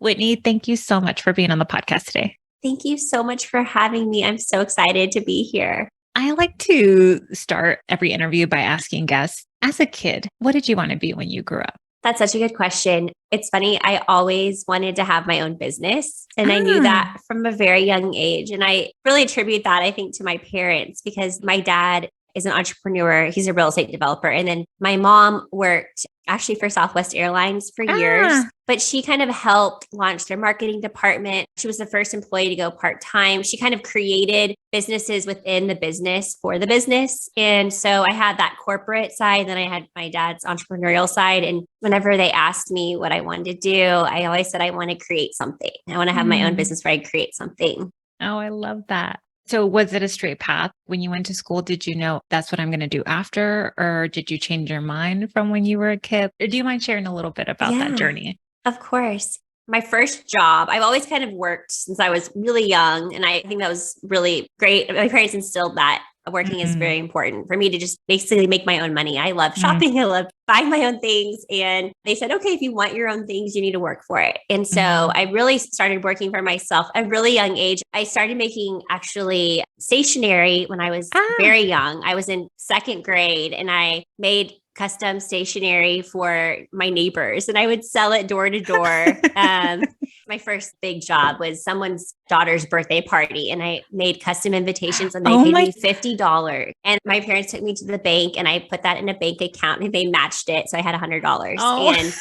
Whitney, thank you so much for being on the podcast today. Thank you so much for having me. I'm so excited to be here. I like to start every interview by asking guests, as a kid, what did you want to be when you grew up? That's such a good question. It's funny. I always wanted to have my own business. And I knew Ah, that from a very young age. And I really attribute that, I think, to my parents because my dad is an entrepreneur. He's a real estate developer. And then my mom worked actually for Southwest Airlines for years, ah, but she kind of helped launch their marketing department. She was the first employee to go part-time. She kind of created businesses within the business for the business. And so I had that corporate side, then I had my dad's entrepreneurial side. And whenever they asked me what I wanted to do, I always said, I want to create something. I want to have my own mm. business where I create something. Oh, I love that. So was it a straight path? When you went to school, did you know that's what I'm going to do after? Or did you change your mind from when you were a kid? Or do you mind sharing a little bit about that Yeah, journey? of course. My first job, I've always kind of worked since I was really young. And I think that was really great. My parents instilled that working is Mm, very important for me to just basically make my own money. I love mm, shopping. I love buying my own things. And they said, okay, if you want your own things, you need to work for it. And so mm. I really started working for myself at a really young age. I started making actually stationery when I was Ah, very young. I was in second grade and I made custom stationery for my neighbors and I would sell it door to door. My first big job was someone's daughter's birthday party and I made custom invitations and they oh paid my, me $50. And my parents took me to the bank and I put that in a bank account and they matched it. So I had $100. oh. And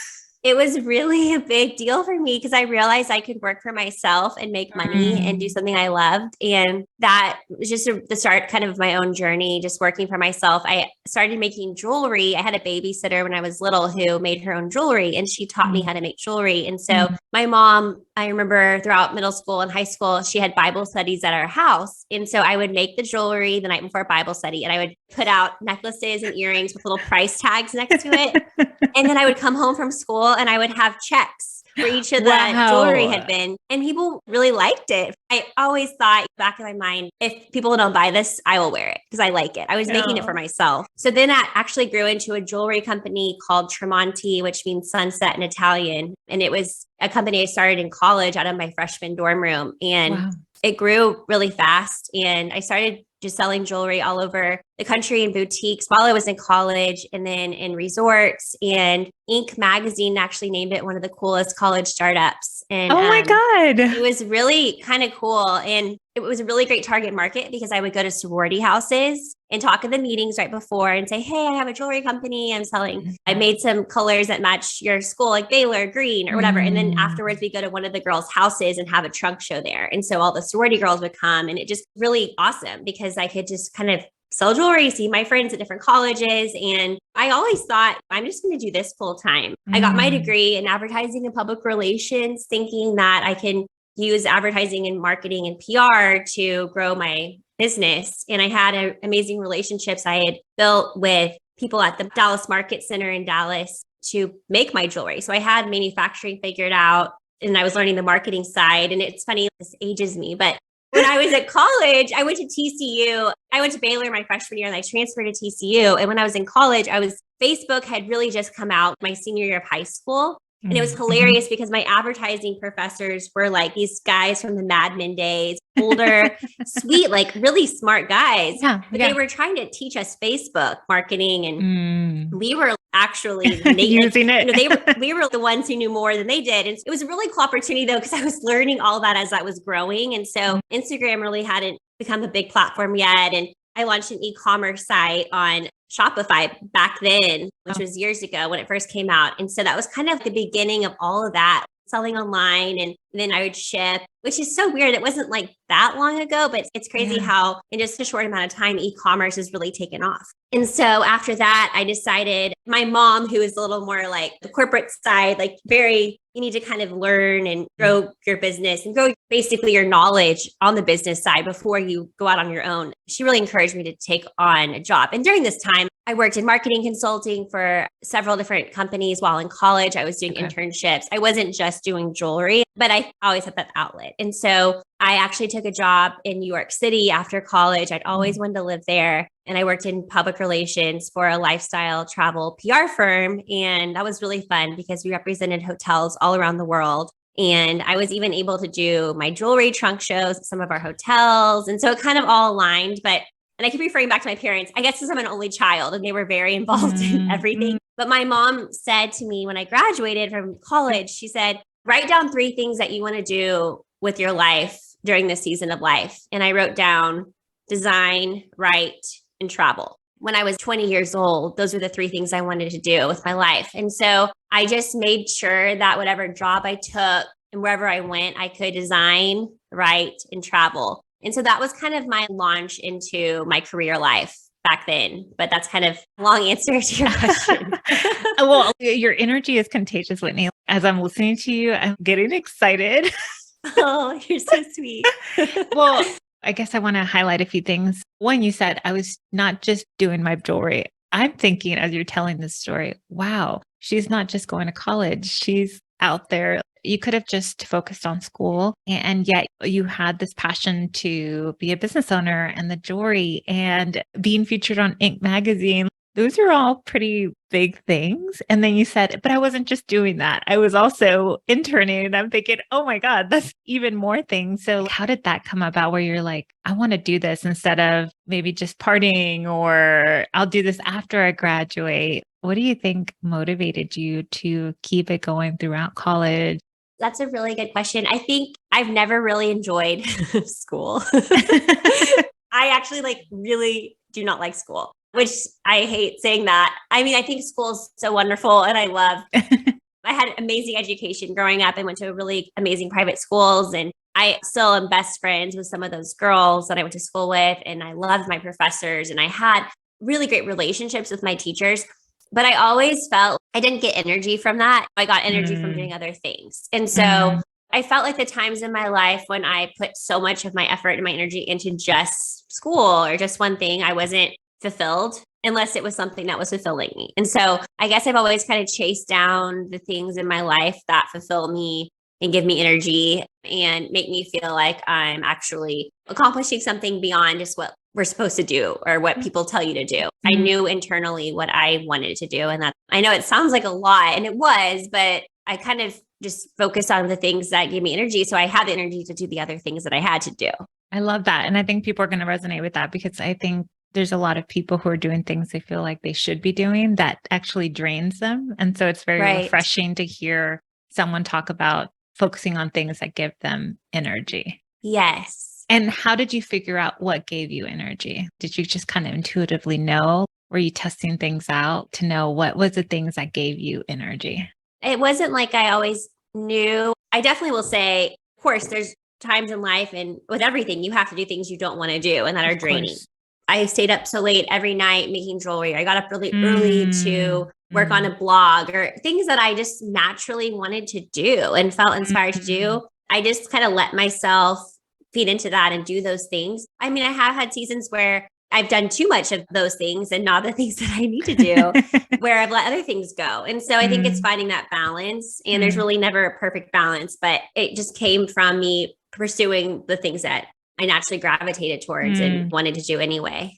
it was really a big deal for me because I realized I could work for myself and make money and do Mm, something I loved. And that was just the start kind of my own journey, just working for myself. I started making jewelry. I had a babysitter when I was little who made her own jewelry and she taught me mm, how to make jewelry. And so mm. my mom, I remember throughout middle school and high school, she had Bible studies at our house. And so I would make the jewelry the night before Bible study and I would put out necklaces and earrings with little price tags next to it. And then I would come home from school and I would have checks where each of the jewelry had Wow. been. And people really liked it. I always thought back in my mind, if people don't buy this, I will wear it because I like it. I was making it for Oh. myself. So then that actually grew into a jewelry company called Tremonti, which means sunset in Italian. And it was a company I started in college out of my freshman dorm room. And Wow. it grew really fast. And I started just selling jewelry all over the country in boutiques while I was in college and then in resorts. And Inc. magazine actually named it one of the coolest college startups. And Oh my it God. was really kind of cool. And it was a really great target market because I would go to sorority houses and talk at the meetings right before and say, hey, I have a jewelry company. I'm selling, I made some colors that match your school, like Baylor green or whatever. And then Mm. afterwards, we go to one of the girls' houses and have a trunk show there. And so all the sorority girls would come and it just really awesome because I could just kind of sell jewelry, see my friends at different colleges. And I always thought, I'm just going to do this full time. I got my Mm. degree in advertising and public relations, thinking that I can use advertising and marketing and PR to grow my business. And I had amazing relationships I had built with people at the Dallas Market Center in Dallas to make my jewelry. So I had manufacturing figured out and I was learning the marketing side. And it's funny, this ages me, but when I was at college, I went to TCU. I went to Baylor my freshman year and I transferred to TCU. And when I was in college, Facebook had really just come out my senior year of high school. And it was Mm. Mhm. hilarious because my advertising professors were like these guys from the Mad Men days, older, sweet, like really smart guys. Yeah. But they Yeah. were trying to teach us Facebook marketing and Mm. we were actually Using it. we were the ones who knew more than they did. And it was a really cool opportunity though, because I was learning all that as I was growing. And so Instagram really hadn't become a big platform yet. And I launched an e-commerce site on Shopify back then, which was years ago when it first came out. And so that was kind of the beginning of all of that, selling online. And then I would ship, which is so weird. It wasn't like that long ago, but it's crazy Yeah. how in just a short amount of time, e-commerce has really taken off. And so after that, I decided my mom, who is a little more like the corporate side, like very, you need to kind of learn and grow your business and grow basically your knowledge on the business side before you go out on your own. She really encouraged me to take on a job. And during this time, I worked in marketing consulting for several different companies while in college. I was doing Okay. internships. I wasn't just doing jewelry, but I always had that outlet. And so I actually took a job in New York City after college. I'd always wanted to live there. And I worked in public relations for a lifestyle travel PR firm. And that was really fun because we represented hotels all around the world. And I was even able to do my jewelry trunk shows at some of our hotels. And so it kind of all aligned. And I keep referring back to my parents. I guess because I'm an only child and they were very involved in everything. But my mom said to me when I graduated from college, she said, write down 3 things that you want to do with your life during this season of life. And I wrote down design, write, and travel. When I was 20 years old, those were the 3 things I wanted to do with my life. And so I just made sure that whatever job I took and wherever I went, I could design, write, and travel. And so that was kind of my launch into my career life back then. But that's kind of a long answer to your question. Well, your energy is contagious, Whitney. As I'm listening to you, I'm getting excited. Oh, you're so sweet. Well, I guess I want to highlight a few things. One, you said I was not just doing my jewelry. I'm thinking as you're telling this story, wow, she's not just going to college. She's out there. You could have just focused on school, and yet you had this passion to be a business owner and the jewelry and being featured on Inc. magazine. Those are all pretty big things. And then you said, but I wasn't just doing that. I was also interning. And I'm thinking, oh my God, that's even more things. So how did that come about where you're like, I want to do this instead of maybe just partying, or I'll do this after I graduate? What do you think motivated you to keep it going throughout college? That's a really good question. I think I've never really enjoyed school. I actually really do not like school, which I hate saying that. I mean, I think school is so wonderful and I love, I had amazing education growing up. I went to really amazing private schools, and I still am best friends with some of those girls that I went to school with. And I loved my professors and I had really great relationships with my teachers. But I always felt I didn't get energy from that. I got energy from doing other things. And so I felt like the times in my life when I put so much of my effort and my energy into just school or just one thing, I wasn't fulfilled unless it was something that was fulfilling me. And so I guess I've always kind of chased down the things in my life that fulfill me and give me energy and make me feel like I'm actually accomplishing something beyond just what we're supposed to do or what people tell you to do. I knew internally what I wanted to do. And that, I know it sounds like a lot, and it was, but I kind of just focused on the things that gave me energy. So I had the energy to do the other things that I had to do. I love that. And I think people are going to resonate with that, because I think there's a lot of people who are doing things they feel like they should be doing that actually drains them. And so it's very refreshing to hear someone talk about focusing on things that give them energy. Yes. And how did you figure out what gave you energy? Did you just kind of intuitively know? Were you testing things out to know what was the things that gave you energy? It wasn't like I always knew. I definitely will say, of course, there's times in life and with everything, you have to do things you don't want to do and that are draining. I stayed up so late every night making jewelry. I got up really early to work on a blog or things that I just naturally wanted to do and felt inspired to do. I just kind of let myself feed into that and do those things. I mean, I have had seasons where I've done too much of those things and not the things that I need to do, where I've let other things go. And so I think it's finding that balance. And there's really never a perfect balance, but it just came from me pursuing the things that I naturally gravitated towards and wanted to do anyway.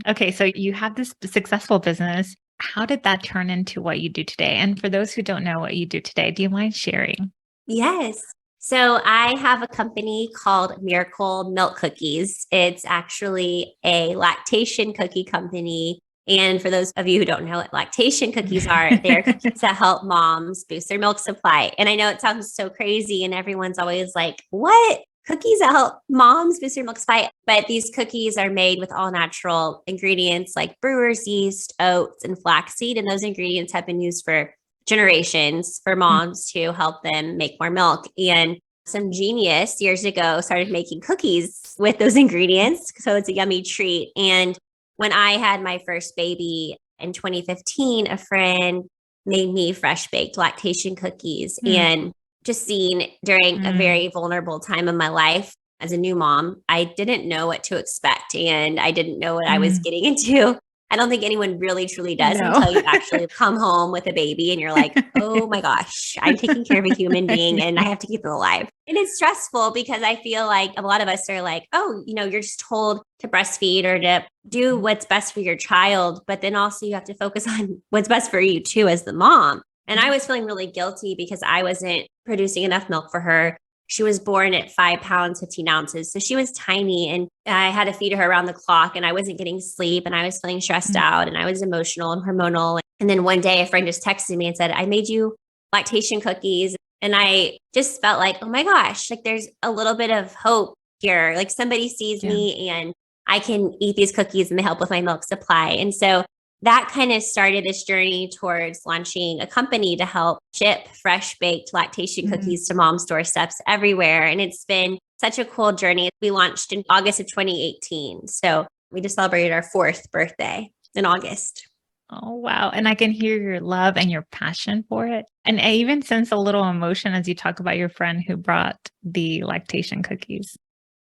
Okay. So you have this successful business. How did that turn into what you do today? And for those who don't know what you do today, do you mind sharing? Yes. So I have a company called Miracle Milkookies. It's actually a lactation cookie company. And for those of you who don't know what lactation cookies are, they're cookies that help moms boost their milk supply. And I know it sounds so crazy and everyone's always like, what? Cookies that help moms boost their milk supply? But these cookies are made with all natural ingredients like brewer's yeast, oats, and flaxseed. And those ingredients have been used for generations for moms to help them make more milk. And some genius years ago started making cookies with those ingredients. So it's a yummy treat. And when I had my first baby in 2015, a friend made me fresh baked lactation cookies. And just seeing during a very vulnerable time in my life as a new mom, I didn't know what to expect and I didn't know what I was getting into. I don't think anyone really truly does until you actually come home with a baby and you're like, oh my gosh, I'm taking care of a human being and I have to keep them alive. And it's stressful because I feel like a lot of us are like, oh, you're just told to breastfeed or to do what's best for your child. But then also you have to focus on what's best for you too as the mom. And I was feeling really guilty because I wasn't producing enough milk for her. She was born at 5 pounds, 15 ounces. So she was tiny and I had to feed her around the clock and I wasn't getting sleep and I was feeling stressed out and I was emotional and hormonal. And then one day a friend just texted me and said, I made you lactation cookies. And I just felt like, oh my gosh, like there's a little bit of hope here. Like somebody sees me and I can eat these cookies and they help with my milk supply. And so that kind of started this journey towards launching a company to help ship fresh baked lactation cookies to moms' doorsteps everywhere. And it's been such a cool journey. We launched in August of 2018. So we just celebrated our 4th birthday in August. Oh, wow. And I can hear your love and your passion for it. And I even sense a little emotion as you talk about your friend who brought the lactation cookies.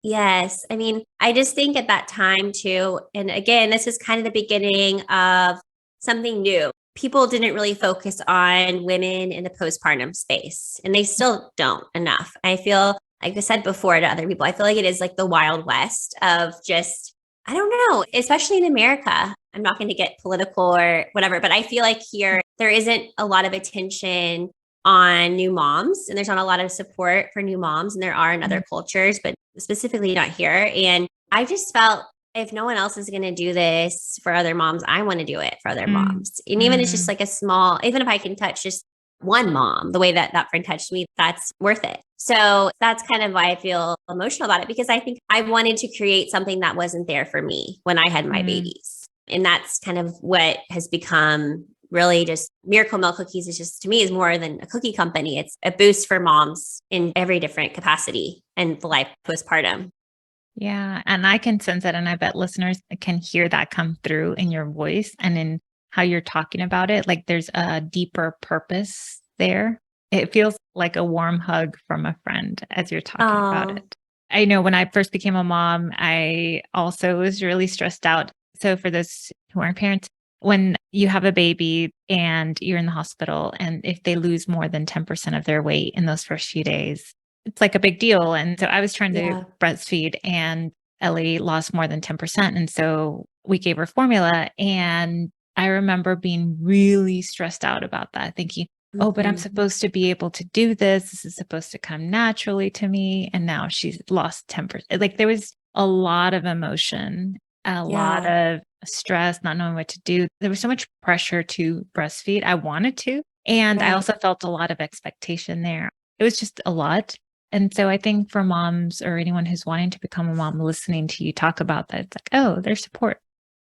Yes. I mean, I just think at that time too, and again, this is kind of the beginning of something new. People didn't really focus on women in the postpartum space, and they still don't enough. I feel, like I said before to other people, I feel like it is like the Wild West of just, I don't know, especially in America. I'm not going to get political or whatever, but I feel like here there isn't a lot of attention on new moms and there's not a lot of support for new moms, and there are in other cultures, but specifically not here. And I just felt if no one else is going to do this for other moms, I want to do it for other moms. And even it's just like a small, even if I can touch just one mom, the way that that friend touched me, that's worth it. So that's kind of why I feel emotional about it, because I think I wanted to create something that wasn't there for me when I had my babies. And that's kind of what has become really just Miracle Milkookies is just, to me, is more than a cookie company. It's a boost for moms in every different capacity and the life postpartum. Yeah. And I can sense it. And I bet listeners can hear that come through in your voice and in how you're talking about it. Like there's a deeper purpose there. It feels like a warm hug from a friend as you're talking about it. I know when I first became a mom, I also was really stressed out. So for those who aren't parents, when you have a baby and you're in the hospital, and if they lose more than 10% of their weight in those first few days, it's like a big deal. And so I was trying to breastfeed and Ellie lost more than 10%. And so we gave her formula. And I remember being really stressed out about that, thinking, oh, but I'm supposed to be able to do this. This is supposed to come naturally to me. And now she's lost 10%. Like there was a lot of emotion, a lot of stress, not knowing what to do. There was so much pressure to breastfeed. I wanted to. And I also felt a lot of expectation there. It was just a lot. And so I think for moms or anyone who's wanting to become a mom, listening to you talk about that, it's like, oh, there's support.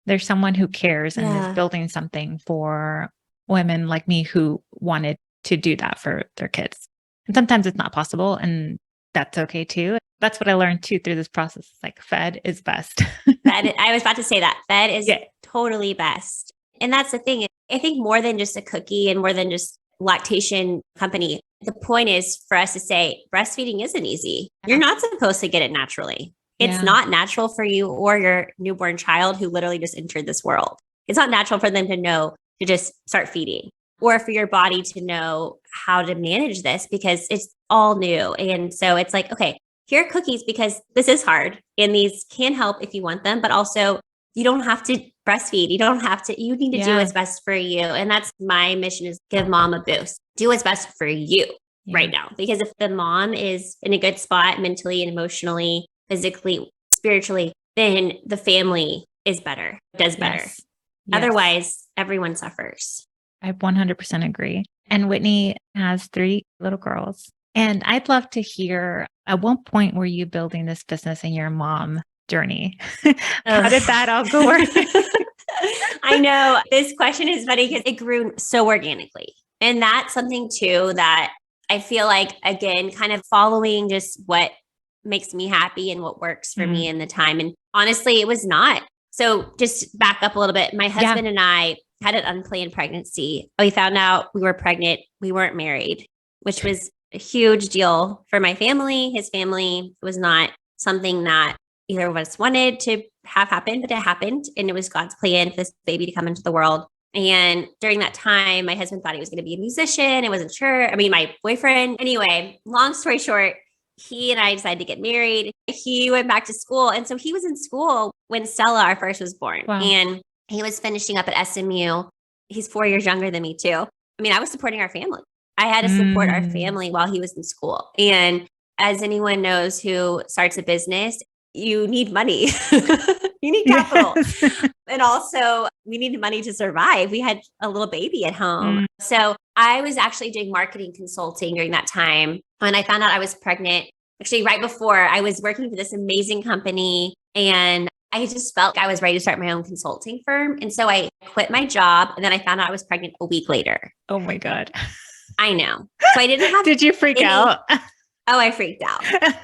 There's someone who cares and is building something for women like me who wanted to do that for their kids. And sometimes it's not possible, and that's okay too. That's what I learned too through this process. It's like fed is best. I was about to say that fed is totally best. And that's the thing. I think more than just a cookie and more than just lactation company, the point is for us to say breastfeeding isn't easy. You're not supposed to get it naturally. It's not natural for you or your newborn child who literally just entered this world. It's not natural for them to know to just start feeding, or for your body to know how to manage this, because it's all new. And so it's like, okay, here are cookies because this is hard and these can help if you want them, but also you don't have to breastfeed. You need to do what's best for you. And that's my mission, is give mom a boost. Do what's best for you right now. Because if the mom is in a good spot mentally and emotionally, physically, spiritually, then the family is better, does better. Otherwise, everyone suffers. I 100% agree. And Whitney has 3 little girls. And I'd love to hear, at one point were you building this business in your mom journey? How did that all go? I know this question is funny because it grew so organically. And that's something too that I feel like, again, kind of following just what makes me happy and what works for me in the time. And honestly, it was not. So just back up a little bit. My husband and I had an unplanned pregnancy. We found out we were pregnant. We weren't married, which was a huge deal for my family. His family was not something that either of us wanted to have happen, but it happened. And it was God's plan for this baby to come into the world. And during that time, my husband thought he was going to be a musician. I wasn't sure. I mean, my boyfriend. Anyway, long story short, he and I decided to get married. He went back to school. And so he was in school when Stella, our first, was born. Wow. And he was finishing up at SMU. He's 4 years younger than me too. I mean, I was supporting our family. I had to support our family while he was in school. And as anyone knows who starts a business, you need money. You need capital. Yes. And also we needed money to survive. We had a little baby at home. So I was actually doing marketing consulting during that time. When I found out I was pregnant, actually right before, I was working for this amazing company, and I just felt like I was ready to start my own consulting firm. And so I quit my job, and then I found out I was pregnant a week later. Oh my God. I know. So I didn't have Did you freak out? Oh, I freaked out.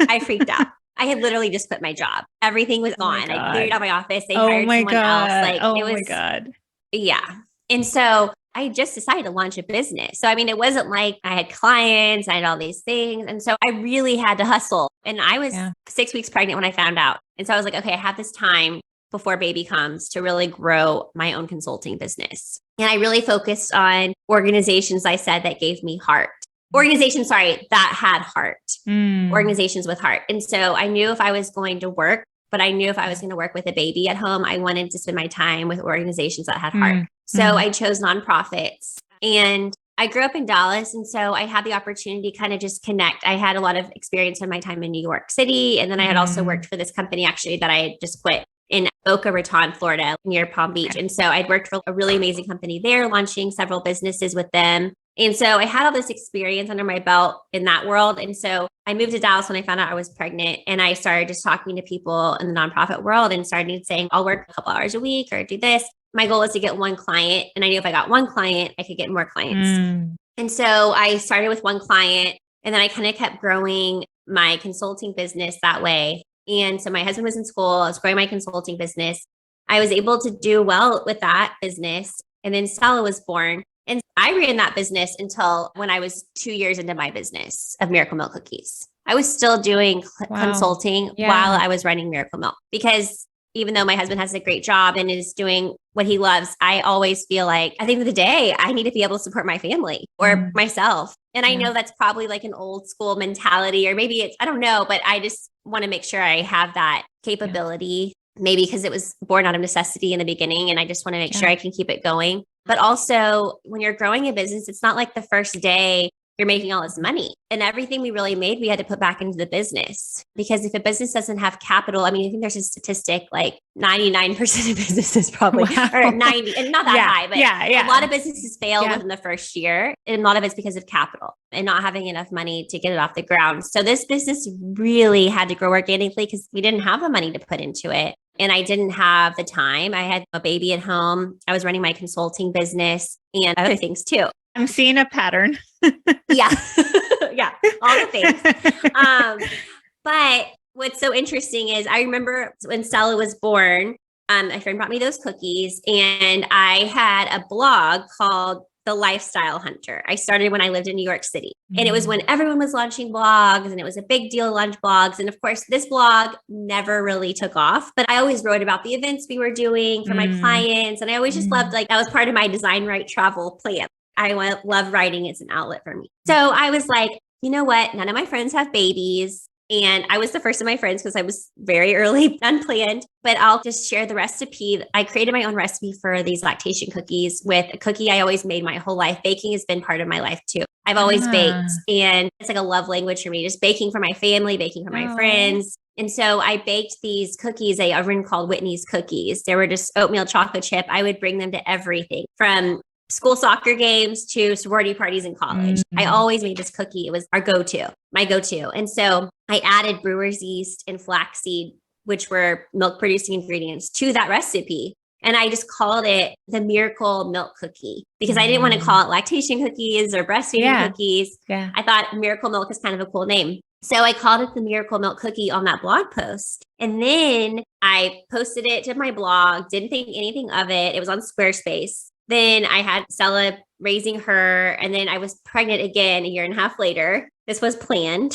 I freaked out. I had literally just quit my job. Everything was gone. I cleared out my office. They hired someone else. Like oh it was, my God. yeah. And so I just decided to launch a business. So, I mean, it wasn't like I had clients, I had all these things. And so I really had to hustle. And I was 6 weeks pregnant when I found out. And so I was like, okay, I have this time before baby comes to really grow my own consulting business. And I really focused on organizations, I said, that gave me heart. Organizations, sorry, that had heart. Organizations with heart. And so I knew if I was going to work, but I knew if I was going to work with a baby at home, I wanted to spend my time with organizations that had heart. So I chose nonprofits, and I grew up in Dallas. And so I had the opportunity to kind of just connect. I had a lot of experience in my time in New York City. And then I had also worked for this company actually that I had just quit in Boca Raton, Florida, near Palm Beach. And so I'd worked for a really amazing company there, launching several businesses with them. And so I had all this experience under my belt in that world. And so I moved to Dallas when I found out I was pregnant, and I started just talking to people in the nonprofit world and started saying, I'll work a couple hours a week or do this. My goal is to get one client. And I knew if I got one client, I could get more clients. And so I started with one client, and then I kind of kept growing my consulting business that way. And so my husband was in school. I was growing my consulting business. I was able to do well with that business. And then Stella was born. And I ran that business until when I was 2 years into my business of Miracle Milkookies. I was still doing consulting while I was running Miracle Milk, because even though my husband has a great job and is doing what he loves, I always feel like at the end of the day, I need to be able to support my family or myself. And I know that's probably like an old school mentality, or maybe it's, I don't know, but I just want to make sure I have that capability, maybe because it was born out of necessity in the beginning. And I just want to make sure I can keep it going. But also when you're growing a business, it's not like the first day you're making all this money, and everything we really made, we had to put back into the business, because if a business doesn't have capital, I mean, I think there's a statistic like 99% of businesses probably, or 90, and not that high, but a lot of businesses fail within the first year. And a lot of it's because of capital and not having enough money to get it off the ground. So this business really had to grow organically because we didn't have the money to put into it. And I didn't have the time. I had a baby at home. I was running my consulting business and other things too. I'm seeing a pattern. Yeah. All the things. But what's so interesting is I remember when Stella was born, my friend brought me those cookies, and I had a blog called The Lifestyle Hunter. I started when I lived in New York City, and it was when everyone was launching blogs, and it was a big deal to launch blogs. And of course, this blog never really took off, but I always wrote about the events we were doing for my clients. And I always just loved, like, that was part of my design, write, travel plan. I love writing. It's an outlet for me. So I was like, you know what? None of my friends have babies. And I was the first of my friends because I was very early, unplanned, but I'll just share the recipe. I created my own recipe for these lactation cookies with a cookie I always made my whole life. Baking has been part of my life too. I've always baked, and it's like a love language for me, just baking for my family, baking for my friends. And so I baked these cookies, a oven called Whitney's Cookies. They were just oatmeal chocolate chip. I would bring them to everything from school soccer games to sorority parties in college. I always made this cookie. It was our go-to, my go-to. And so I added brewer's yeast and flaxseed, which were milk producing ingredients, to that recipe. And I just called it the Miracle Milk Cookie because I didn't want to call it lactation cookies or breastfeeding cookies. I thought Miracle Milk is kind of a cool name. So I called it the Miracle Milk Cookie on that blog post. And then I posted it to my blog, didn't think anything of it. It was on Squarespace. Then I had Stella raising her, and then I was pregnant again a year and a half later. This was planned,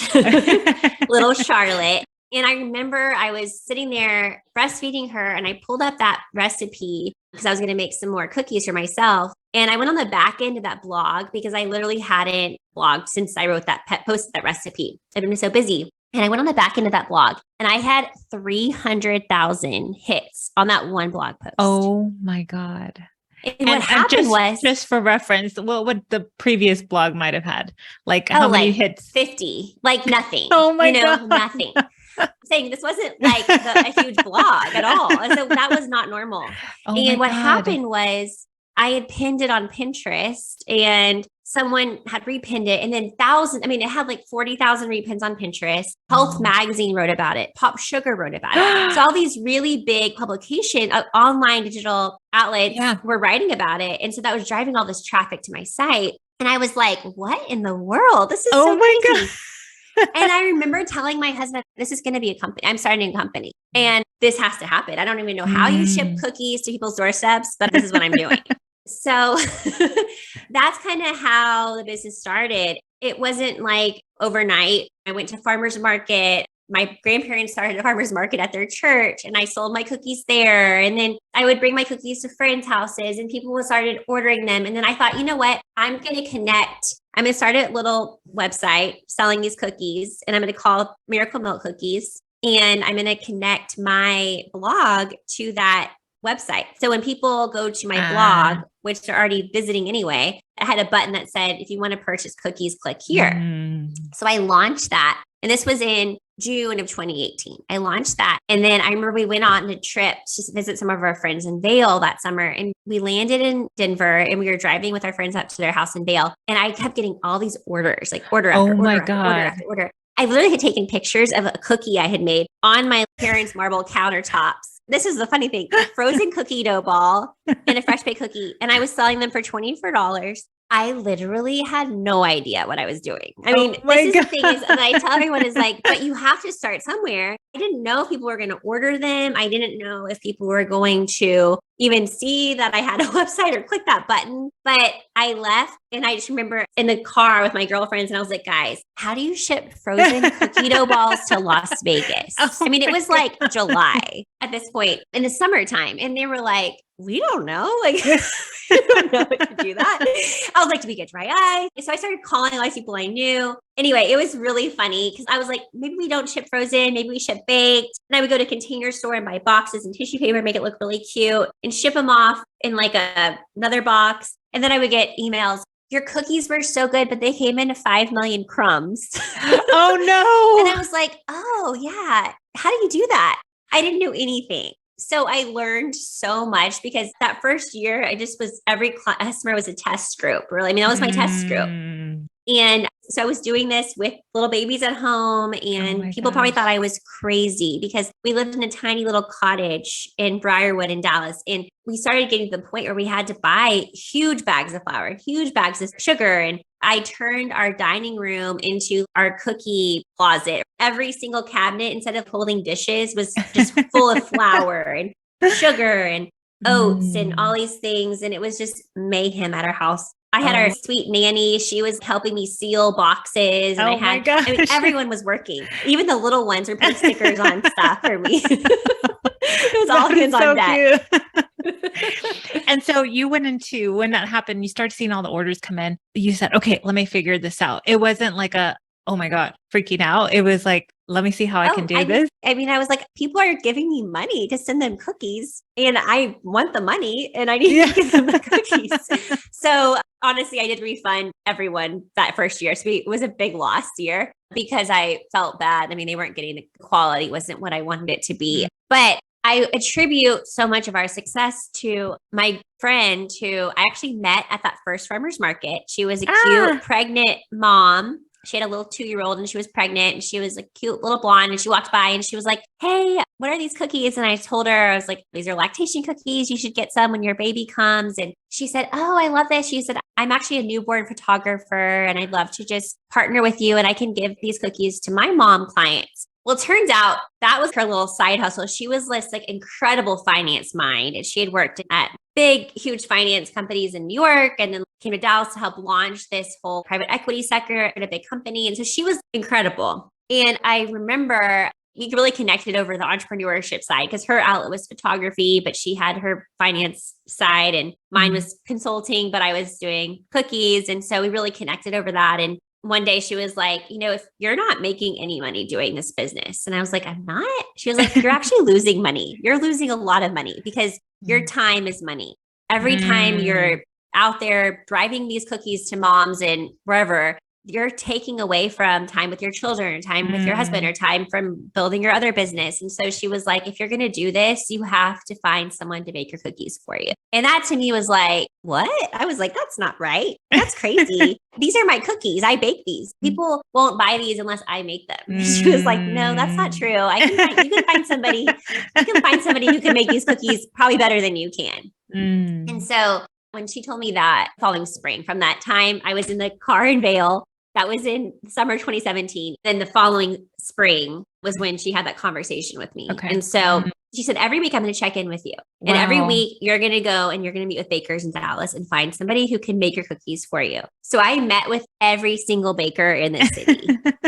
little Charlotte. And I remember I was sitting there breastfeeding her, and I pulled up that recipe because I was going to make some more cookies for myself. And I went on the back end of that blog because I literally hadn't blogged since I wrote that posted that recipe. I've been so busy. And I went on the back end of that blog, and I had 300,000 hits on that one blog post. Oh my God. And what happened just for reference, what would the previous blog might have had? Like how many like hits? 50, like nothing. Oh my God. Nothing. I'm saying this wasn't like a huge blog at all. So that was not normal. Oh my And what God. happened was I had pinned it on Pinterest and someone had repinned it, and then it had like 40,000 repins on Pinterest. Health Magazine wrote about it. Pop Sugar wrote about it. So all these really big publication online digital outlets were writing about it. And so that was driving all this traffic to my site. And I was like, what in the world? This is so crazy. And I remember telling my husband, this is going to be a company. I'm starting a company and this has to happen. I don't even know how you ship cookies to people's doorsteps, but this is what I'm doing. So that's kind of how the business started. It wasn't like overnight. I went to farmer's market. My grandparents started a farmer's market at their church and I sold my cookies there. And then I would bring my cookies to friends' houses and people started ordering them. And then I thought, you know what? I'm going to connect. I'm going to start a little website selling these cookies and I'm going to call it Miracle Milkookies. And I'm going to connect my blog to that website. So when people go to my blog, which they're already visiting anyway, I had a button that said, if you want to purchase cookies, click here. So I launched that. And this was in June of 2018. I launched that. And then I remember we went on a trip to visit some of our friends in Vail that summer. And we landed in Denver and we were driving with our friends up to their house in Vail. And I kept getting all these orders, like order after order after order. I literally had taken pictures of a cookie I had made on my parents' marble countertops. This is the funny thing, a frozen cookie dough ball and a fresh baked cookie. And I was selling them for $24. I literally had no idea what I was doing. I mean, the thing is, and I tell everyone is like, but you have to start somewhere. I didn't know if people were going to order them. I didn't know if people were going to even see that I had a website or click that button. But I left and I just remember in the car with my girlfriends and I was like, guys, how do you ship frozen cookie dough balls to Las Vegas? I mean, it was like July at this point in the summertime. And they were like, we don't know. Like, I don't know what to do that. I was like, do we get dry ice? So I started calling all these people I knew. Anyway, it was really funny because I was like, maybe we don't ship frozen, maybe we ship baked. And I would go to Container Store and buy boxes and tissue paper, make it look really cute and ship them off in like another box. And then I would get emails. Your cookies were so good, but they came in 5 million crumbs. Oh no. And I was like, oh yeah. How do you do that? I didn't know anything. So I learned so much because that first year, every customer was a test group. Really. I mean, that was my test group. And so I was doing this with little babies at home and people probably thought I was crazy because we lived in a tiny little cottage in Briarwood in Dallas. And we started getting to the point where we had to buy huge bags of flour, huge bags of sugar. And I turned our dining room into our cookie closet. Every single cabinet, instead of holding dishes, was just full of flour and sugar and oats and all these things. And it was just mayhem at our house. I had our sweet nanny. She was helping me seal boxes. And I mean, everyone was working. Even the little ones were putting stickers on stuff for me. It was all hands on deck. And so you went into, when that happened, you started seeing all the orders come in. You said, okay, let me figure this out. It wasn't like oh my God, freaking out. It was like, let me see how I can do this. I mean, I was like, people are giving me money to send them cookies and I want the money and I need to give them the cookies. So honestly, I did refund everyone that first year. So it was a big loss year because I felt bad. I mean, they weren't getting the quality. It wasn't what I wanted it to be. But I attribute so much of our success to my friend who I actually met at that first farmer's market. She was a cute pregnant mom. She had a little 2-year-old and she was pregnant and she was a cute little blonde and she walked by and she was like, hey, what are these cookies? And I told her, I was like, these are lactation cookies. You should get some when your baby comes. And she said, oh, I love this. She said, I'm actually a newborn photographer and I'd love to just partner with you and I can give these cookies to my mom clients. Well, it turns out that was her little side hustle. She was this like incredible finance mind. And she had worked at big, huge finance companies in New York and then came to Dallas to help launch this whole private equity sector at a big company. And so she was incredible. And I remember we really connected over the entrepreneurship side because her outlet was photography, but she had her finance side and mine was consulting, but I was doing cookies. And so we really connected over that. And one day she was like, if you're not making any money doing this business. And I was like, I'm not. She was like, you're actually losing money. You're losing a lot of money because your time is money. Every time you're out there driving these cookies to moms and wherever, you're taking away from time with your children or time with your husband or time from building your other business. And so she was like, if you're going to do this, you have to find someone to make your cookies for you. And that to me was like, what? I was like, that's not right. That's crazy. These are my cookies. I bake these. People won't buy these unless I make them. She was like, no, that's not true. You can find somebody, who can make these cookies probably better than you can. And so when she told me that following spring, from that time, I was in the car in Vail. That was in summer 2017. Then the following spring was when she had that conversation with me. Okay. And so she said, every week I'm going to check in with you. Wow. And every week you're going to go and you're going to meet with bakers in Dallas and find somebody who can make your cookies for you. So I met with every single baker in the city.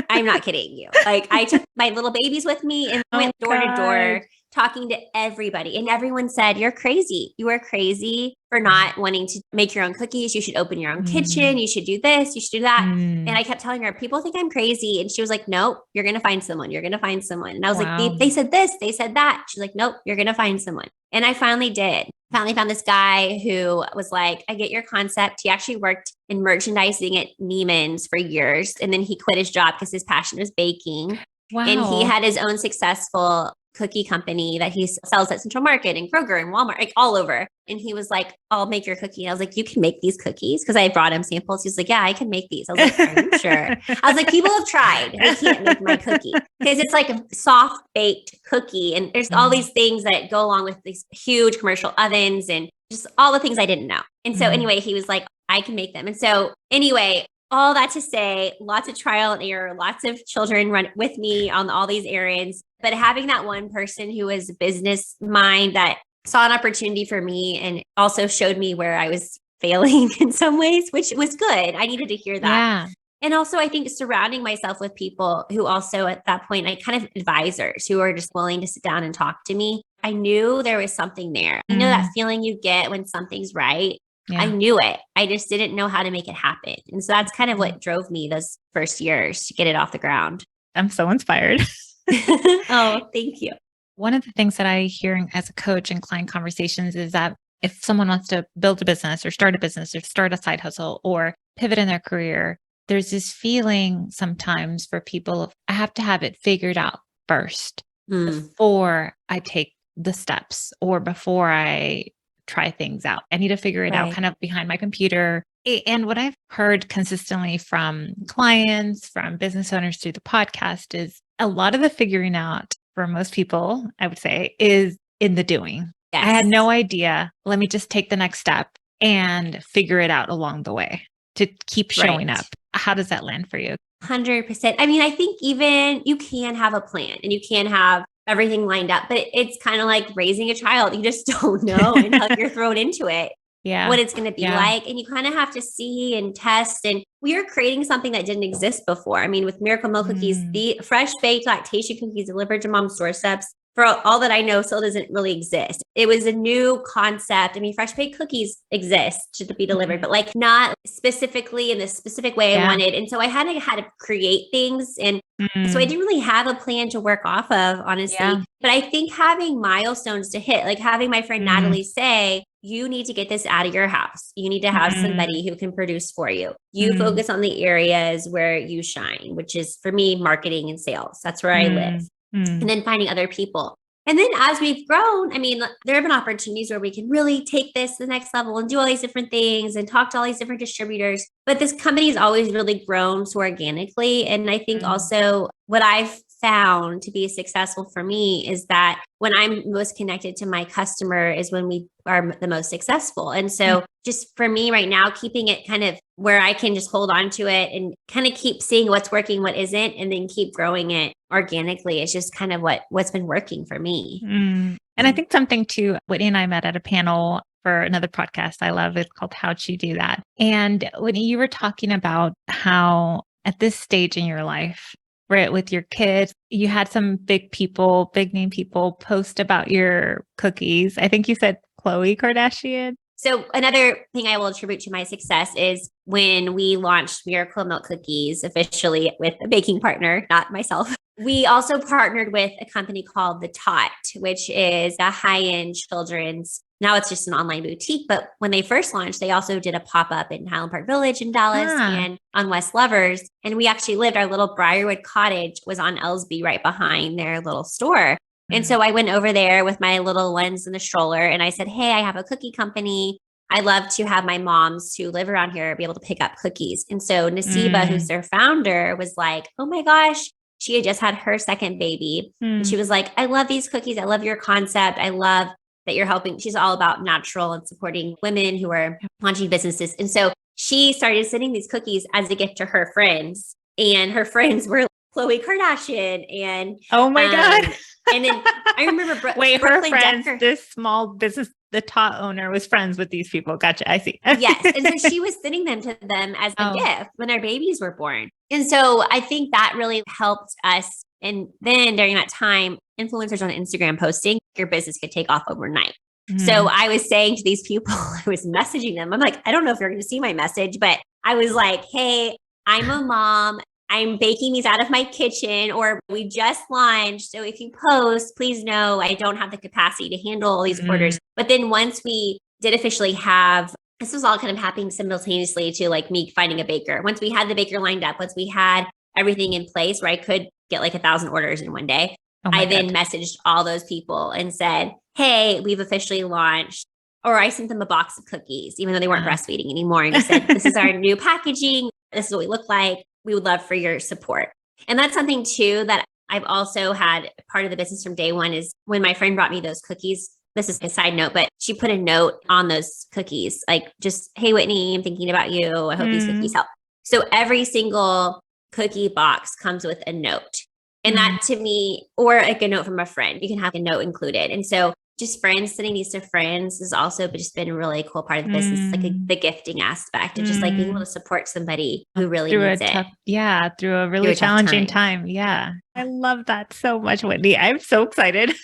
I'm not kidding you. Like I took my little babies with me and went door to door talking to everybody. And everyone said, you're crazy. You are crazy for not wanting to make your own cookies. You should open your own kitchen. You should do this. You should do that. And I kept telling her, people think I'm crazy. And she was like, nope, you're going to find someone. You're going to find someone. And I was like, they said this, they said that. She's like, nope, you're going to find someone. And I finally did. Finally found this guy who was like, I get your concept. He actually worked in merchandising at Neiman's for years. And then he quit his job because his passion was baking. Wow. And he had his own successful cookie company that he sells at Central Market and Kroger and Walmart, like all over. And he was like, I'll make your cookie. And I was like, you can make these cookies? Because I brought him samples. He was like, yeah, I can make these. I was like, are you sure? I was like, people have tried. They can't make my cookie because it's like a soft baked cookie. And there's all these things that go along with these huge commercial ovens and just all the things I didn't know. And so anyway, he was like, I can make them. And so anyway, all that to say, lots of trial and error, lots of children run with me on all these errands. But having that one person who was a business mind that saw an opportunity for me and also showed me where I was failing in some ways, which was good. I needed to hear that. Yeah. And also, I think surrounding myself with people who also at that point, like kind of advisors who are just willing to sit down and talk to me. I knew there was something there. You know, that feeling you get when something's right. Yeah. I knew it. I just didn't know how to make it happen. And so that's kind of what drove me those first years to get it off the ground. I'm so inspired. Oh, thank you. One of the things that I hear as a coach in client conversations is that if someone wants to build a business or start a side hustle or pivot in their career, there's this feeling sometimes for people of, I have to have it figured out first before I take the steps or before I try things out. I need to figure it out kind of behind my computer. And what I've heard consistently from clients, from business owners through the podcast is a lot of the figuring out for most people, I would say, is in the doing. Yes. I had no idea. Let me just take the next step and figure it out along the way to keep showing up. How does that land for you? 100%. I mean, I think even you can have a plan and you can have everything lined up, but it's kind of like raising a child. You just don't know until you're thrown into it. Yeah. What it's going to be like. And you kind of have to see and test. And we are creating something that didn't exist before. I mean, with Miracle Milkookies, the fresh baked lactation cookies delivered to mom's doorsteps, for all that I know, still doesn't really exist. It was a new concept. I mean, fresh baked cookies exist to be delivered, but like not specifically in the specific way I wanted. And so I had to create things. And so I didn't really have a plan to work off of, honestly. Yeah. But I think having milestones to hit, like having my friend Natalie say, you need to get this out of your house. You need to have somebody who can produce for you. You focus on the areas where you shine, which is for me, marketing and sales. That's where I live. And then finding other people. And then as we've grown, I mean, there have been opportunities where we can really take this to the next level and do all these different things and talk to all these different distributors. But this company has always really grown so organically. And I think also what I've found to be successful for me is that when I'm most connected to my customer is when we are the most successful. And so just for me right now, keeping it kind of where I can just hold on to it and kind of keep seeing what's working, what isn't, and then keep growing it organically. It's just kind of what's been working for me. And I think something too, Whitney and I met at a panel for another podcast I love. It's called How'd She Do That? And Whitney, you were talking about how at this stage in your life, right, with your kids, you had some big name people post about your cookies. I think you said Khloe Kardashian. So another thing I will attribute to my success is when we launched Miracle Milkookies officially with a baking partner, not myself. We also partnered with a company called The Tot, which is a high-end children's now it's just an online boutique. But when they first launched, they also did a pop-up in Highland Park Village in Dallas and on West Lovers. And we actually lived, our little Briarwood cottage was on Ellsby right behind their little store. And so I went over there with my little ones in the stroller and I said, hey, I have a cookie company. I love to have my moms who live around here be able to pick up cookies. And so Nasiba, who's their founder, was like, oh my gosh, she had just had her second baby. And she was like, I love these cookies. I love your concept. I love that you're helping. She's all about natural and supporting women who are launching businesses. And so she started sending these cookies as a gift to her friends. And her friends were Khloe Kardashian and oh my God. And then I remember wait, Brooklyn her friends, Decker. this small business, the top owner was friends with these people. Gotcha. I see. Yes. And so she was sending them to them as a gift when their babies were born. And so I think that really helped us. And then during that time, influencers on Instagram posting, your business could take off overnight. So I was saying to these people, I was messaging them. I'm like, I don't know if you're going to see my message, but I was like, hey, I'm a mom. I'm baking these out of my kitchen, or we just launched. So if you post, please know I don't have the capacity to handle all these orders. But then once we did officially have, this was all kind of happening simultaneously to like me finding a baker. Once we had the baker lined up, once we had everything in place where I could get like 1,000 orders in one day, I then messaged all those people and said, hey, we've officially launched. Or I sent them a box of cookies, even though they weren't breastfeeding anymore. And I said, this is our new packaging. This is what we look like. We would love for your support. And that's something too that I've also had part of the business from day one is when my friend brought me those cookies. This is a side note, but she put a note on those cookies, like just, hey, Whitney, I'm thinking about you. I hope these cookies help. So every single cookie box comes with a note. And that to me, or like a note from a friend, you can have a note included. And so just friends, sending these to friends has also just been a really cool part of the business, like the gifting aspect of just like being able to support somebody who really needs it. Through a really challenging time. Yeah. I love that so much, Whitney. I'm so excited.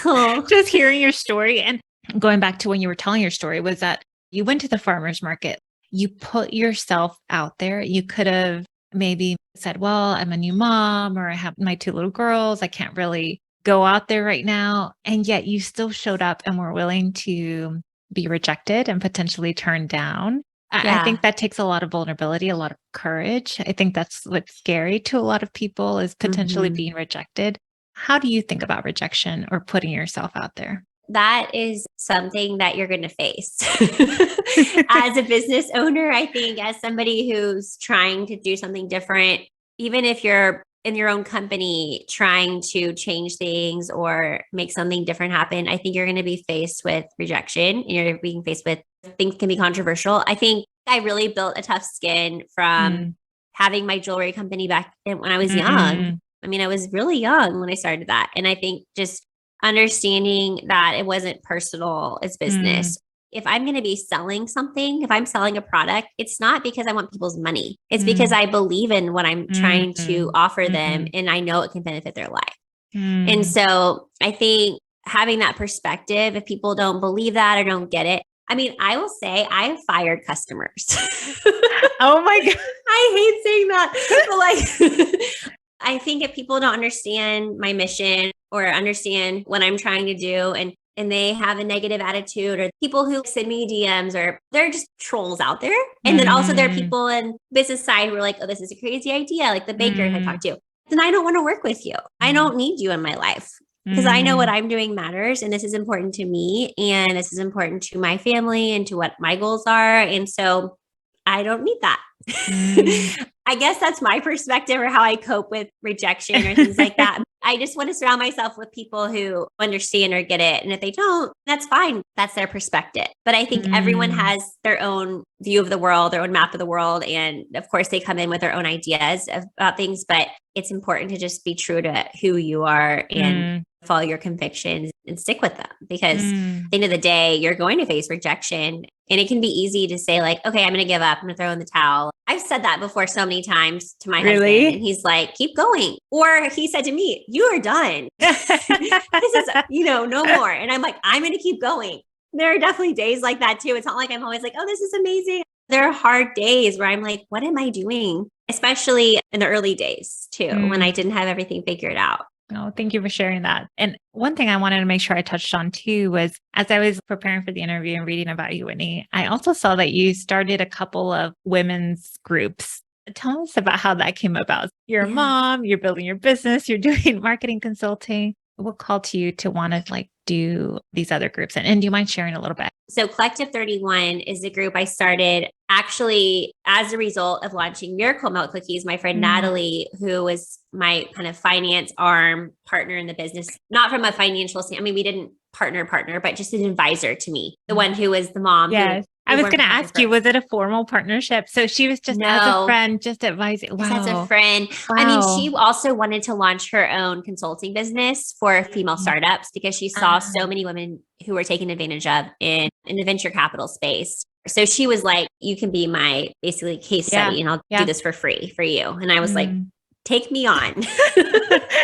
Just hearing your story and going back to when you were telling your story was that you went to the farmer's market. You put yourself out there. You could have maybe said, well, I'm a new mom or I have my 2 little girls. I can't really go out there right now. And yet you still showed up and were willing to be rejected and potentially turned down. I think that takes a lot of vulnerability, a lot of courage. I think that's what's scary to a lot of people is potentially being rejected. How do you think about rejection or putting yourself out there? That is something that you're going to face as a business owner. I think as somebody who's trying to do something different, even if you're in your own company trying to change things or make something different happen, I think you're going to be faced with rejection and you're being faced with things can be controversial. I think I really built a tough skin from having my jewelry company back when I was young. I mean, I was really young when I started that. And I think just understanding that it wasn't personal, it's business. If I'm going to be selling something, if I'm selling a product, it's not because I want people's money. It's because I believe in what I'm trying to offer them and I know it can benefit their life. And so I think having that perspective, if people don't believe that or don't get it, I mean, I will say I've fired customers. Oh my God. I hate saying that. But like, I think if people don't understand my mission or understand what I'm trying to do and they have a negative attitude or people who send me DMs or they're just trolls out there. And then also there are people in business side who are like, oh, this is a crazy idea. Like the baker I talked to, then I don't want to work with you. I don't need you in my life because I know what I'm doing matters. And this is important to me. And this is important to my family and to what my goals are. And so I don't need that. I guess that's my perspective or how I cope with rejection or things like that. I just want to surround myself with people who understand or get it. And if they don't, that's fine. That's their perspective. But I think everyone has their own view of the world, their own map of the world. And of course, they come in with their own ideas about things. But it's important to just be true to who you are and follow your convictions and stick with them. Because at the end of the day, you're going to face rejection. And it can be easy to say like, okay, I'm going to give up. I'm going to throw in the towel. I've said that before so many times to my husband and he's like, keep going. Or he said to me, you are done. This is, no more. And I'm like, I'm going to keep going. There are definitely days like that too. It's not like I'm always like, oh, this is amazing. There are hard days where I'm like, what am I doing? Especially in the early days too, when I didn't have everything figured out. Oh, thank you for sharing that. And one thing I wanted to make sure I touched on too was as I was preparing for the interview and reading about you, Whitney, I also saw that you started a couple of women's groups. Tell us about how that came about. You're a Yeah. mom, you're building your business, you're doing marketing consulting. What called to you to want to do these other groups? And do you mind sharing a little bit? So Collective 31 is a group I started actually as a result of launching Miracle Milkookies. My friend Natalie, who was my kind of finance arm partner in the business, not from a financial standpoint. I mean, we didn't partner, but just an advisor to me, the one who was the mom. Yes. I was going to ask you, was it a formal partnership? So she was just as a friend, just advising. Wow. Just as a friend. Wow. I mean, she also wanted to launch her own consulting business for female startups because she saw so many women who were taken advantage of in the venture capital space. So she was like, you can be my basically case study and I'll do this for free for you. And I was like, take me on.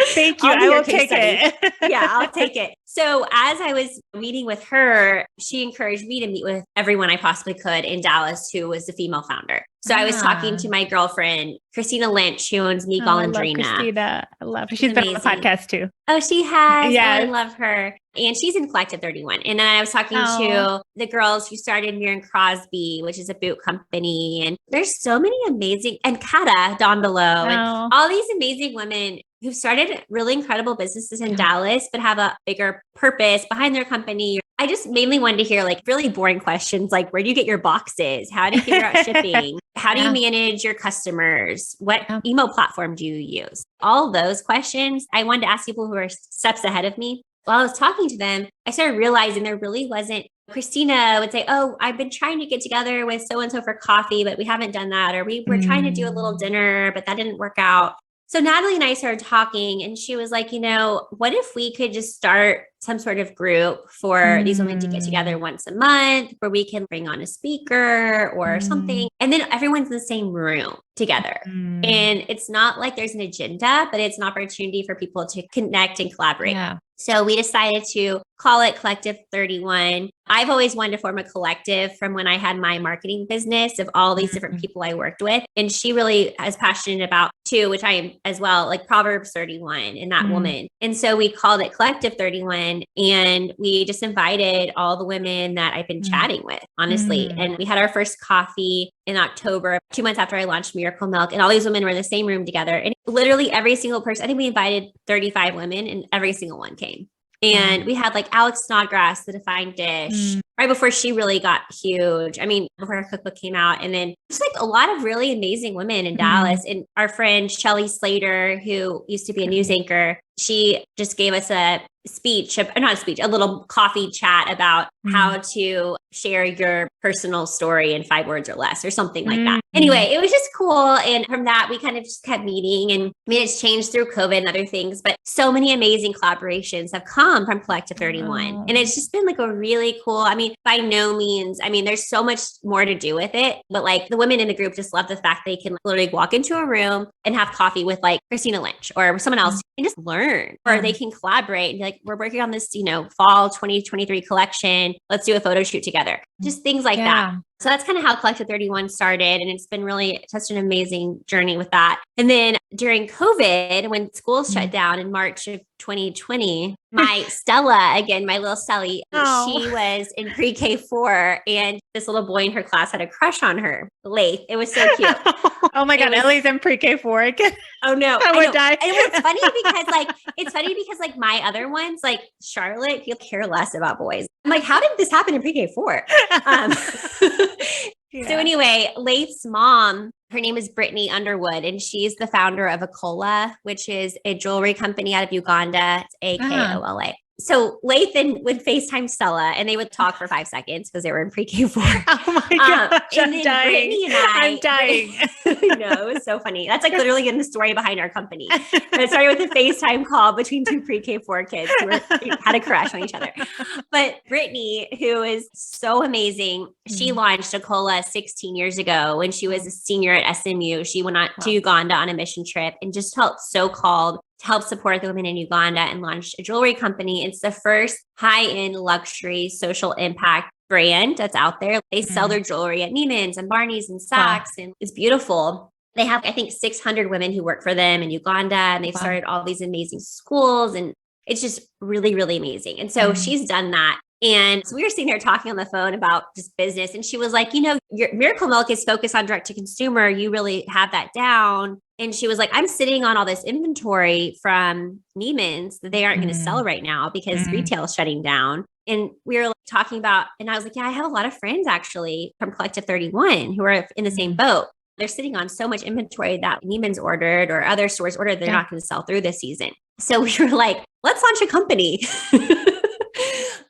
Thank you. I will take it. Yeah, I'll take it. So as I was meeting with her, she encouraged me to meet with everyone I possibly could in Dallas who was the female founder. So I was talking to my girlfriend, Christina Lynch, who owns Me Golondrina. I love her. She's been on the podcast too. Oh, she has? Yes. Oh, I love her. And she's in Collective 31. And then I was talking to the girls who started Mir & Crosby, which is a boot company. And there's so many amazing, and Kata down below, and all these amazing women who've started really incredible businesses in Dallas, but have a bigger purpose behind their company. I just mainly wanted to hear really boring questions like, where do you get your boxes? How do you figure out shipping? How do you manage your customers? What email platform do you use? All those questions I wanted to ask people who are steps ahead of me. While I was talking to them, I started realizing there really wasn't. Christina would say, oh, I've been trying to get together with so-and-so for coffee, but we haven't done that. Or we were trying to do a little dinner, but that didn't work out. So Natalie and I started talking and she was like, what if we could just start some sort of group for these women to get together once a month where we can bring on a speaker or something. And then everyone's in the same room together. And it's not like there's an agenda, but it's an opportunity for people to connect and collaborate. Yeah. So we decided to call it Collective 31. I've always wanted to form a collective from when I had my marketing business of all these different people I worked with. And she really is passionate about too, which I am as well, like Proverbs 31 and that woman. And so we called it Collective 31 and we just invited all the women that I've been chatting with, honestly. And we had our first coffee in October, 2 months after I launched Miracle Milk. And all these women were in the same room together. And literally every single person, I think we invited 35 women and every single one came. And we had Alex Snodgrass, the Defined Dish, right before she really got huge. I mean, before her cookbook came out. And then just a lot of really amazing women in Dallas. And our friend Shelly Slater, who used to be a news anchor, she just gave us a little coffee chat about how to share your personal story in 5 words or less or something like that. Anyway, it was just cool. And from that, we kind of just kept meeting and it's changed through COVID and other things, but so many amazing collaborations have come from Collective 31. And it's just been a really cool, by no means, there's so much more to do with it, but the women in the group just love the fact they can literally walk into a room and have coffee with Christina Lynch or someone else and just learn, or they can collaborate and be like, we're working on this, fall 2023 collection. Let's do a photo shoot together. Just things like that. So that's kind of how Collective 31 started. And it's been really such an amazing journey with that. And then during COVID, when schools shut down in March of 2020, my Stella, again, my little Stelly, she was in pre-K 4 and this little boy in her class had a crush on her, Laith. It was so cute. Oh my God, Ellie's in pre-K 4 again. Oh no. I would die. And it's funny because my other ones, Charlotte, you'll care less about boys. I'm like, how did this happen in pre-K 4? So anyway, Laith's mom, her name is Brittany Underwood, and she's the founder of Akola, which is a jewelry company out of Uganda. It's Akola. So Lathan would FaceTime Stella and they would talk for 5 seconds because they were in pre-K 4. Oh my gosh, and then Brittany and I'm dying. No, it was so funny. That's literally in the story behind our company. But it started with a FaceTime call between 2 pre-K 4 kids who had a crush on each other. But Brittany, who is so amazing, she launched Akola 16 years ago when she was a senior at SMU. She went out to Uganda on a mission trip and just felt so called to help support the women in Uganda and launched a jewelry company. It's the first high-end luxury social impact brand that's out there. They sell their jewelry at Neiman's and Barney's and Saks, and it's beautiful. They have, I think, 600 women who work for them in Uganda, and they've started all these amazing schools, and it's just really, really amazing. And so she's done that. And so we were sitting there talking on the phone about just business. And she was like, your Miracle Milk is focused on direct to consumer. You really have that down. And she was like, I'm sitting on all this inventory from Neiman's that they aren't going to sell right now because retail is shutting down. And we were like talking about, and I was like, yeah, I have a lot of friends actually from Collective 31 who are in the same boat. They're sitting on so much inventory that Neiman's ordered or other stores ordered, they're not going to sell through this season. So we were like, let's launch a company.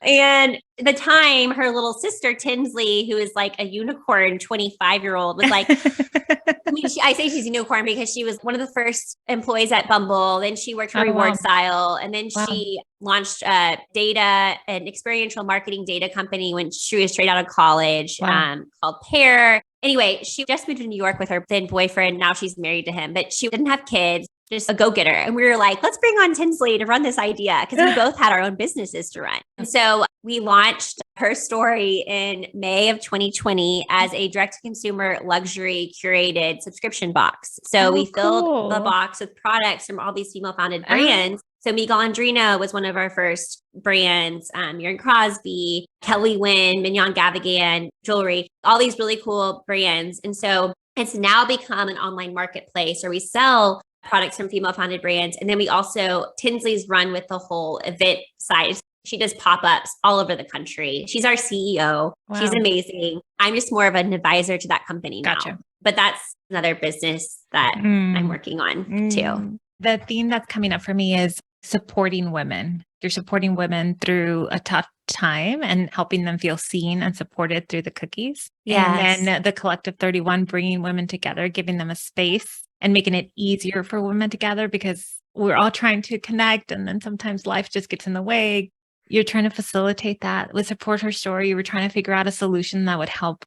And at the time, her little sister, Tinsley, who is like a unicorn 25-year-old, was like, I say she's a unicorn because she was one of the first employees at Bumble. Then she worked for Reward Style. And then she launched an experiential marketing data company when she was straight out of college called Pair. Anyway, she just moved to New York with her then boyfriend. Now she's married to him, but she didn't have kids, just a go-getter. And we were like, let's bring on Tinsley to run this idea because we both had our own businesses to run. And so we launched HerStory in May of 2020 as a direct-to-consumer luxury curated subscription box. So we filled the box with products from all these female-founded brands. So Miguel Andrina was one of our first brands, Miriam Crosby, Kelly Wynn, Mignon Gavigan, jewelry, all these really cool brands. And so it's now become an online marketplace where we sell products from female-founded brands. And then we also, Tinsley's run with the whole event side. She does pop-ups all over the country. She's our CEO. Wow. She's amazing. I'm just more of an advisor to that company now. But that's another business that I'm working on too. The theme that's coming up for me is supporting women. You're supporting women through a tough time and helping them feel seen and supported through the cookies. Yes. And then the Collective 31, bringing women together, giving them a space and making it easier for women to gather because we're all trying to connect. And then sometimes life just gets in the way. You're trying to facilitate that with Support HerStory. You were trying to figure out a solution that would help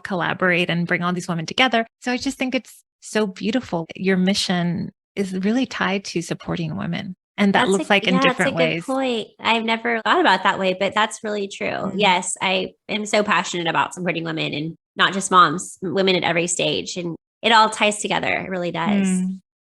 collaborate and bring all these women together. So I just think it's so beautiful. Your mission is really tied to supporting women. And that looks like in different ways. That's a good point. I've never thought about that way, but that's really true. Yes, I am so passionate about supporting women and not just moms, women at every stage. And it all ties together. It really does.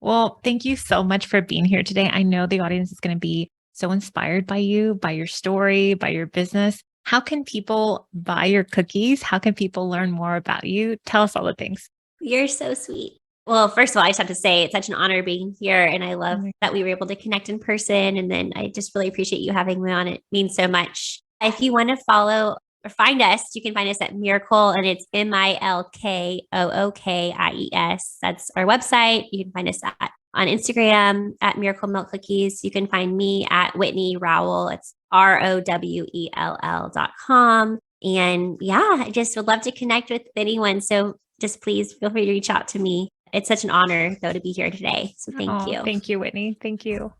Well, thank you so much for being here today. I know the audience is going to be so inspired by you, by your story, by your business. How can people buy your cookies? How can people learn more about you? Tell us all the things. You're so sweet. Well, first of all, I just have to say it's such an honor being here. And I love that we were able to connect in person. And then I just really appreciate you having me on. It means so much. If you want to follow or find us, you can find us at Miracle, and it's MILKOOKIES. That's our website. You can find us on Instagram at Miracle Milkookies. You can find me at Whitney Rowell. It's ROWELL.com. And I just would love to connect with anyone. So just please feel free to reach out to me. It's such an honor, though, to be here today. So thank you. Thank you, Whitney. Thank you.